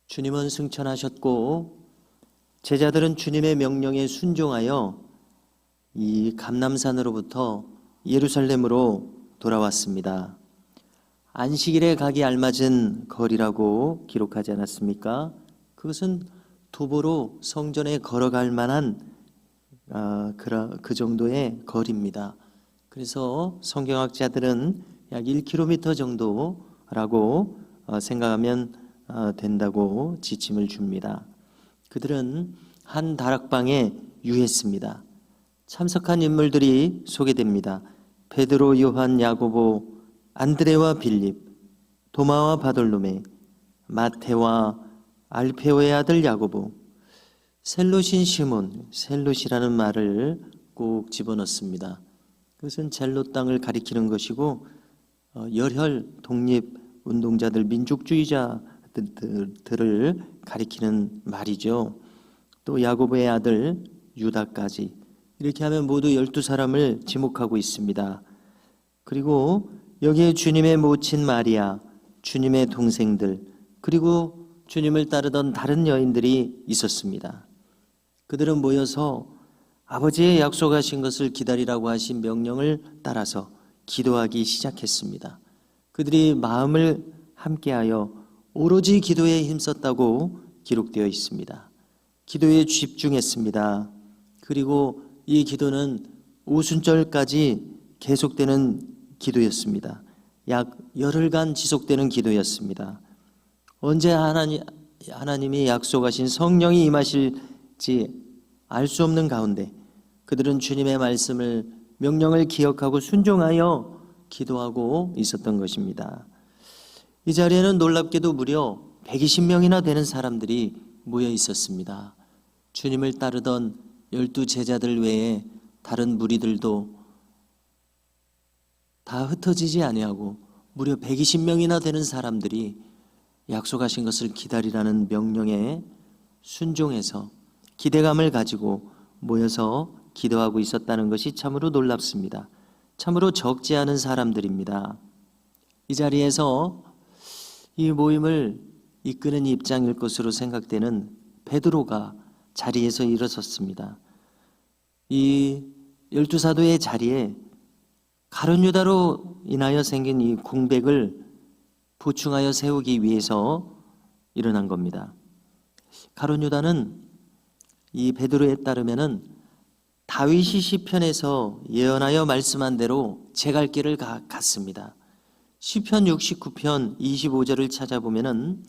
주님은 승천하셨고 제자들은 주님의 명령에 순종하여 이 감람산으로부터 예루살렘으로 돌아왔습니다. 안식일에 가기 알맞은 거리라고 기록하지 않았습니까? 그것은 도보로 성전에 걸어갈 만한 그 정도의 거리입니다. 그래서 성경학자들은 약 1km 정도라고 생각하면 된다고 지침을 줍니다. 그들은 한 다락방에 유했습니다. 참석한 인물들이 소개됩니다. 베드로, 요한, 야고보, 안드레와 빌립, 도마와 바돌로메, 마테와 알페오의 아들 야고보, 셀롯인 시몬, 셀롯이라는 말을 꼭 집어넣습니다. 그것은 젤롯 땅을 가리키는 것이고 열혈 독립 운동자들, 민족주의자들을 가리키는 말이죠. 또 야고보의 아들 유다까지, 이렇게 하면 모두 12사람을 지목하고 있습니다. 그리고 여기에 주님의 모친 마리아, 주님의 동생들, 그리고 주님을 따르던 다른 여인들이 있었습니다. 그들은 모여서 아버지의 약속하신 것을 기다리라고 하신 명령을 따라서 기도하기 시작했습니다. 그들이 마음을 함께하여 오로지 기도에 힘썼다고 기록되어 있습니다. 기도에 집중했습니다. 그리고 이 기도는 오순절까지 계속되는 기도였습니다. 약 열흘간 지속되는 기도였습니다. 언제 하나님이 약속하신 성령이 임하실지 알 수 없는 가운데 그들은 주님의 말씀을, 명령을 기억하고 순종하여 기도하고 있었던 것입니다. 이 자리에는 놀랍게도 무려 120명이나 되는 사람들이 모여 있었습니다. 주님을 따르던 12제자들 외에 다른 무리들도 다 흩어지지 아니하고 무려 120명이나 되는 사람들이 약속하신 것을 기다리라는 명령에 순종해서 기대감을 가지고 모여서 기도하고 있었다는 것이 참으로 놀랍습니다. 참으로 적지 않은 사람들입니다. 이 자리에서 이 모임을 이끄는 입장일 것으로 생각되는 베드로가 자리에서 일어섰습니다. 이 12사도의 자리에 가룟 유다로 인하여 생긴 이 공백을 보충하여 세우기 위해서 일어난 겁니다. 가룟 유다는 이 베드로에 따르면은 다윗이 시편에서 예언하여 말씀한 대로 제갈 길을 갔습니다. 시편 69편 25절을 찾아보면은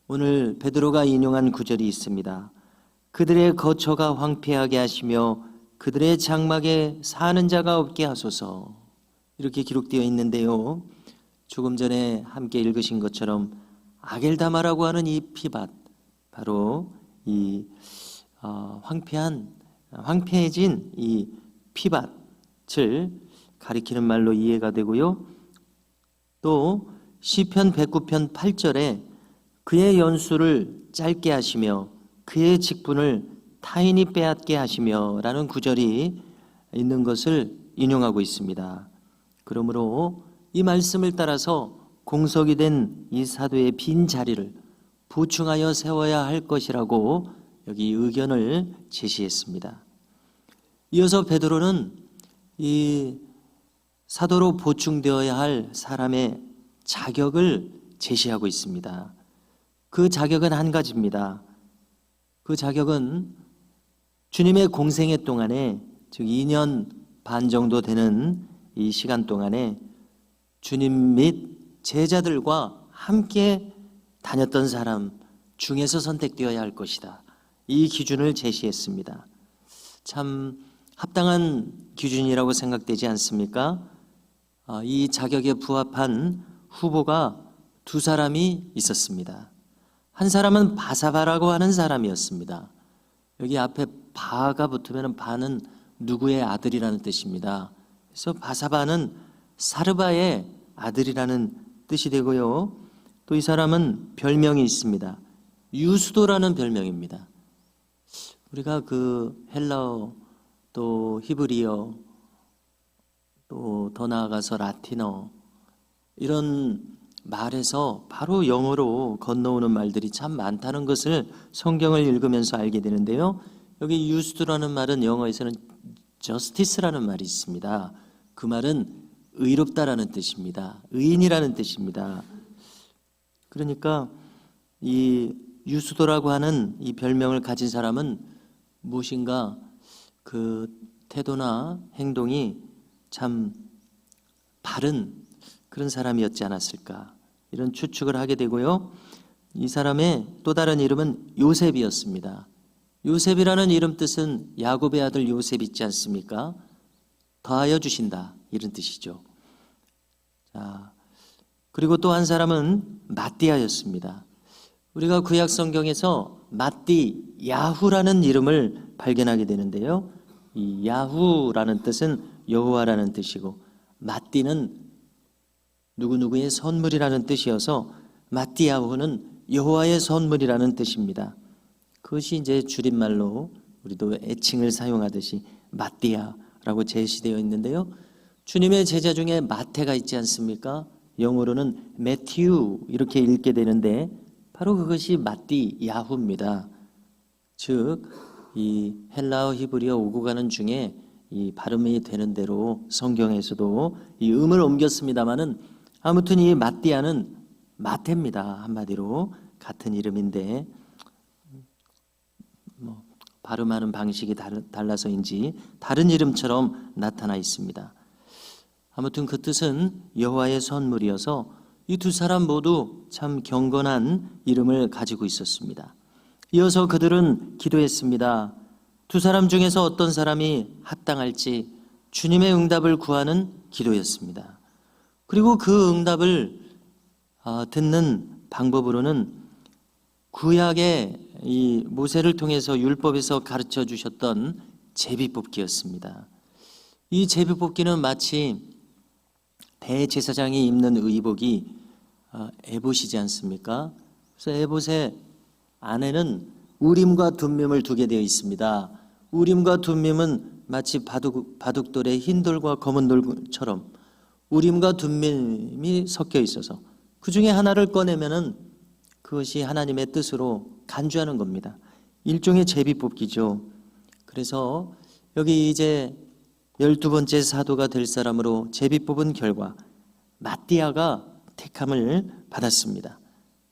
오늘 베드로가 인용한 구절이 있습니다. 그들의 거처가 황폐하게 하시며 그들의 장막에 사는 자가 없게 하소서, 이렇게 기록되어 있는데요. 조금 전에 함께 읽으신 것처럼 아겔다마라고 하는 이 피밭, 바로 이 황폐해진 이 피밭을 가리키는 말로 이해가 되고요. 또 시편 109편 8절에 그의 연수를 짧게 하시며 그의 직분을 타인이 빼앗게 하시며 라는 구절이 있는 것을 인용하고 있습니다. 그러므로 이 말씀을 따라서 공석이 된 이 사도의 빈 자리를 보충하여 세워야 할 것이라고 여기 의견을 제시했습니다. 이어서 베드로는 이 사도로 보충되어야 할 사람의 자격을 제시하고 있습니다. 그 자격은 한 가지입니다. 그 자격은 주님의 공생애 동안에, 즉 2년 반 정도 되는 이 시간 동안에 주님 및 제자들과 함께 다녔던 사람 중에서 선택되어야 할 것이다. 이 기준을 제시했습니다. 참 합당한 기준이라고 생각되지 않습니까? 이 자격에 부합한 후보가 두 사람이 있었습니다. 한 사람은 바사바라고 하는 사람이었습니다. 여기 앞에 바가 붙으면 바는 누구의 아들이라는 뜻입니다. 그래서 바사바는 사르바의 아들이라는 뜻이 되고요. 또 이 사람은 별명이 있습니다. 유수도라는 별명입니다. 우리가 그 헬라어, 또 히브리어, 또 더 나아가서 라틴어, 이런 말에서 바로 영어로 건너오는 말들이 참 많다는 것을 성경을 읽으면서 알게 되는데요. 여기 유스도라는 말은 영어에서는 justice라는 말이 있습니다. 그 말은 의롭다라는 뜻입니다. 의인이라는 뜻입니다. 그러니까 이 유스도라고 하는 이 별명을 가진 사람은 무엇인가 그 태도나 행동이 참 바른 그런 사람이었지 않았을까, 이런 추측을 하게 되고요. 이 사람의 또 다른 이름은 요셉이었습니다. 요셉이라는 이름 뜻은 야곱의 아들 요셉 있지 않습니까? 더하여 주신다, 이런 뜻이죠. 자, 그리고 또 한 사람은 마띠아였습니다. 우리가 구약 성경에서 마띠 야후라는 이름을 발견하게 되는데요. 이 야후라는 뜻은 여호와라는 뜻이고, 마띠는 누구누구의 선물이라는 뜻이어서 마띠야후는 여호와의 선물이라는 뜻입니다. 그것이 이제 줄임말로 우리도 애칭을 사용하듯이 마띠아라고 제시되어 있는데요. 주님의 제자 중에 마태가 있지 않습니까? 영어로는 매튜 이렇게 읽게 되는데 바로 그것이 마띠야후입니다. 즉, 이 헬라어 히브리어 오고 가는 중에 이 발음이 되는 대로 성경에서도 이 음을 옮겼습니다마는 아무튼 이 마띠아는 마태입니다. 한마디로 같은 이름인데 발음하는 방식이 달라서인지 다른 이름처럼 나타나 있습니다. 아무튼 그 뜻은 여호와의 선물이어서 이 두 사람 모두 참 경건한 이름을 가지고 있었습니다. 이어서 그들은 기도했습니다. 두 사람 중에서 어떤 사람이 합당할지 주님의 응답을 구하는 기도였습니다. 그리고 그 응답을 듣는 방법으로는 구약의 이 모세를 통해서 율법에서 가르쳐 주셨던 제비뽑기였습니다. 이 제비뽑기는 마치 대제사장이 입는 의복이 에봇이지 않습니까? 그래서 에봇의 안에는 우림과 둠밈을 두게 되어 있습니다. 우림과 둠밈은 마치 바둑돌의 흰 돌과 검은 돌처럼 우림과 둠밈이 섞여 있어서 그 중에 하나를 꺼내면은 그것이 하나님의 뜻으로 간주하는 겁니다. 일종의 제비뽑기죠. 그래서 여기 이제 12번째 사도가 될 사람으로 제비 뽑은 결과 마띠아가 택함을 받았습니다.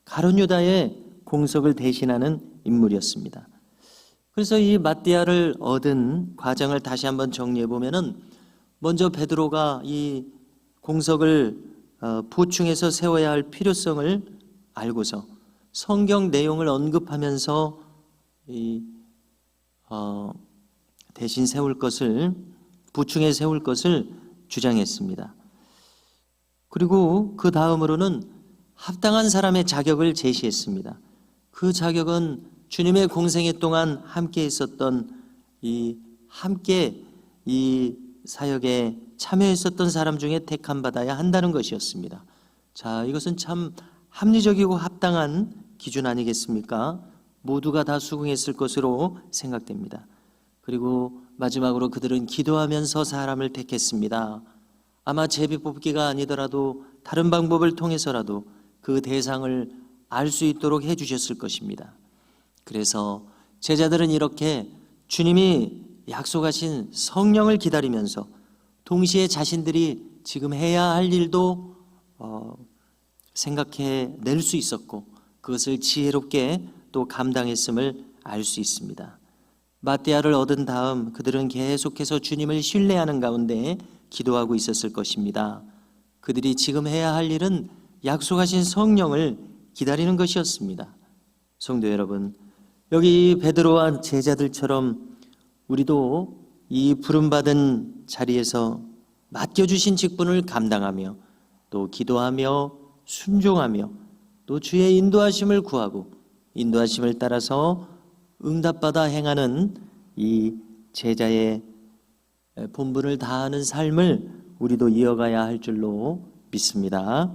가룟 유다의 공석을 대신하는 인물이었습니다. 그래서 이 마띠아를 얻은 과정을 다시 한번 정리해 보면은 먼저 베드로가 이 공석을 보충해서 세워야 할 필요성을 알고서 성경 내용을 언급하면서 대신 세울 것을 보충해 세울 것을 주장했습니다. 그리고 그 다음으로는 합당한 사람의 자격을 제시했습니다. 그 자격은 주님의 공생애 동안 함께 있었던 함께 이 사역에 참여했었던 사람 중에 택함 받아야 한다는 것이었습니다. 자, 이것은 참 합리적이고 합당한 기준 아니겠습니까? 모두가 다 수긍했을 것으로 생각됩니다. 그리고 마지막으로 그들은 기도하면서 사람을 택했습니다. 아마 제비뽑기가 아니더라도 다른 방법을 통해서라도 그 대상을 알 수 있도록 해주셨을 것입니다. 그래서 제자들은 이렇게 주님이 약속하신 성령을 기다리면서 동시에 자신들이 지금 해야 할 일도 생각해 낼 수 있었고 그것을 지혜롭게 또 감당했음을 알 수 있습니다. 마띠아를 얻은 다음 그들은 계속해서 주님을 신뢰하는 가운데 기도하고 있었을 것입니다. 그들이 지금 해야 할 일은 약속하신 성령을 기다리는 것이었습니다. 성도 여러분, 여기 베드로와 제자들처럼 우리도 이 부름받은 자리에서 맡겨주신 직분을 감당하며 또 기도하며 순종하며 또 주의 인도하심을 구하고 인도하심을 따라서 응답받아 행하는 이 제자의 본분을 다하는 삶을 우리도 이어가야 할 줄로 믿습니다.